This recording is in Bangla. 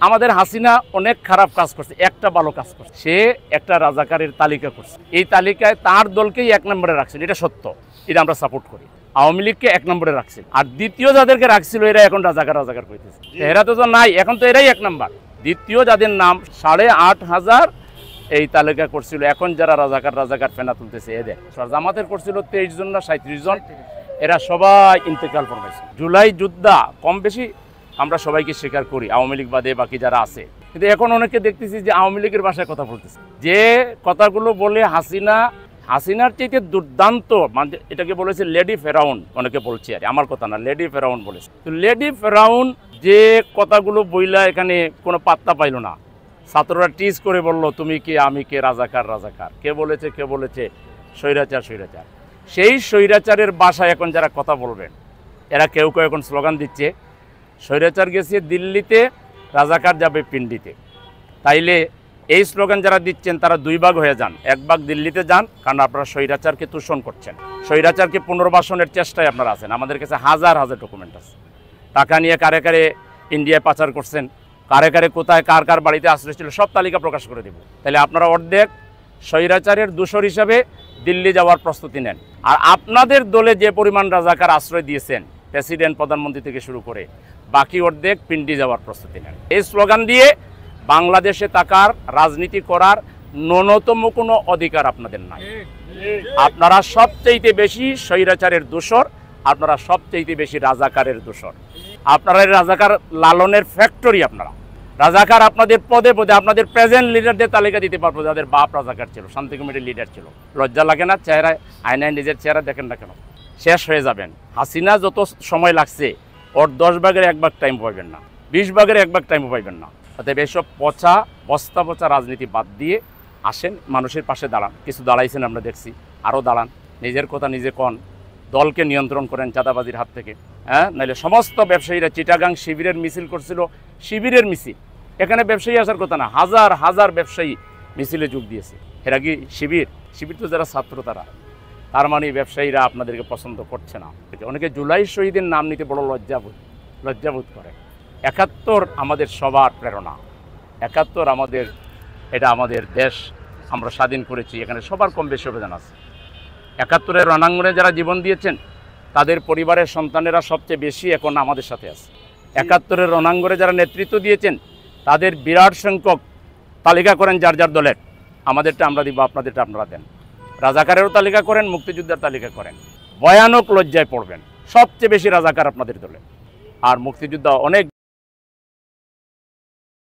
আমাদের হাসিনা অনেক খারাপ কাজ করছে, একটা ভালো কাজ করছে। সে একটা রাজাকারের তালিকা করছে, এই তালিকায় তার দলকেই 1 নম্বরে রাখছেন, এটা সত্য, এটা আমরা সাপোর্ট করি। আওয়ামী লীগকে 1 নম্বরে রাখছিল, আর দ্বিতীয় যাদেরকে রাখছিল এরা এখন রাজাকার কইতেছে। এরা তো নাই, এখন তো এরাই 1 নম্বর। দ্বিতীয় যাদের নাম 8,500 এই তালিকা করছিল, এখন যারা রাজাকার ফেনা তুলতেছে এদের। জামাতের করছিল 23 জন না 37 জন, এরা সবাই ইন্তেকাল ফরমাইছে। জুলাই যোদ্ধা কম বেশি আমরা সবাইকে স্বীকার করি, আওয়ামী লীগ বাদে বাকি যারা আছে। কিন্তু এখন অনেকে দেখতেছি যে আওয়ামী লীগের ভাষায় কথা বলতেছে, যে কথাগুলো বলে হাসিনার চাইতে দুর্দান্ত, মানে এটাকে বলেছে লেডি ফেরাউন, অনেকে বলছে, আর আমার কথা না, লেডি ফেরাউন বলেছে। তো লেডি ফেরাউন যে কথাগুলো বইলা এখানে কোনো পাত্তা পাইল না, ছাত্ররা টিজ করে বলল তুমি কি আমি কে, রাজাকার। কে বলেছে স্বৈরাচার। সেই স্বৈরাচারের ভাষায় এখন যারা কথা বলবেন, এরা কেউ এখন স্লোগান দিচ্ছে স্বৈরাচার গেছে দিল্লিতে, রাজাকার যাবে পিন্ডিতে। তাইলে এই স্লোগান যারা দিচ্ছেন তারা 2 ভাগ হয়ে যান, 1 ভাগ দিল্লিতে যান, কারণ আপনারা স্বৈরাচারকে তুষণ করছেন, স্বৈরাচারকে পুনর্বাসনের চেষ্টায় আপনারা আছেন। আমাদের কাছে হাজার ডকুমেন্ট আছে, টাকা নিয়ে কারে ইন্ডিয়ায় পাচার করছেন, কারে কোথায় কার বাড়িতে আশ্রয় ছিল, সব তালিকা প্রকাশ করে দেব। তাহলে আপনারা অর্ধেক স্বৈরাচারের দূষর হিসাবে দিল্লি যাওয়ার প্রস্তুতি নেন। আর আপনাদের দলে যে পরিমাণ রাজাকার আশ্রয় দিয়েছেন, প্রেসিডেন্ট প্রধানমন্ত্রী থেকে শুরু করে, বাকি অর্ধেক পিন্ডি যাওয়ার প্রস্তুতি নেন। এই স্লোগান দিয়ে বাংলাদেশে থাকার, রাজনীতি করার ন্যূনতম কোনো অধিকার আপনাদের নাই। আপনারা সবচেয়ে বেশি স্বৈরাচারের দোষর, আপনারা সবচেয়ে বেশি রাজাকারের দোষর। আপনারা রাজাকার লালনের ফ্যাক্টরি। আপনারা রাজাকার, আপনাদের পদে আপনাদের প্রেজেন্ট লিডারদের তালিকা দিতে পারবো যাদের বাপ রাজাকার ছিল, শান্তি কমিটির লিডার ছিল। লজ্জা লাগে না? চেহারায় আয়নায় নিজের চেহারা দেখেন না কেন? শেষ হয়ে যাবেন। হাসিনা যত সময় লাগছে, ওর 10 ভাগের 1 ভাগ টাইম পাইবেন না, 20 ভাগের 1 ভাগ টাইমও পাইবেন না। অতএব এসব বস্তা পচা রাজনীতি বাদ দিয়ে আসেন, মানুষের পাশে দাঁড়ান। কিছু দাঁড়াইছেন আমরা দেখছি, আরও দাঁড়ান, নিজের কথা নিজে কন, দলকে নিয়ন্ত্রণ করেন চাঁদাবাজির হাত থেকে। নাহলে সমস্ত ব্যবসায়ীরা চিটাগাং শিবিরের মিছিল করছিল, শিবিরের মিছিল, এখানে ব্যবসায়ী আসার কথা না, হাজার ব্যবসায়ী মিছিলে যোগ দিয়েছে। এরা কি শিবির তো যারা ছাত্র তার মানে ব্যবসায়ীরা আপনাদেরকে পছন্দ করছে না। অনেকে জুলাই শহীদের নাম নিতে বড় লজ্জাবোধ করে। 71 আমাদের সবার প্রেরণা, 71 এটা আমাদের দেশ, আমরা স্বাধীন করেছি, এখানে সবার কম বেশি অবদান আছে। 71-এর রণাঙ্গনে যারা জীবন দিয়েছেন তাদের পরিবারের সন্তানেরা সবচেয়ে বেশি এখন আমাদের সাথে আছে। 71-এর রণাঙ্গনে যারা নেতৃত্ব দিয়েছেন তাদের বিরাট সংখ্যক তালিকা করেন যার দলের, আমাদেরটা আমরা দিব, আপনাদেরটা আপনারা দেন। রাজাকারেরও তালিকা করেন, মুক্তিযোদ্ধার তালিকা করেন, ভয়ানক লজ্জায় পড়বেন। সবচেয়ে বেশি রাজাকার আপনাদের দলে, আর মুক্তিযোদ্ধা অনেক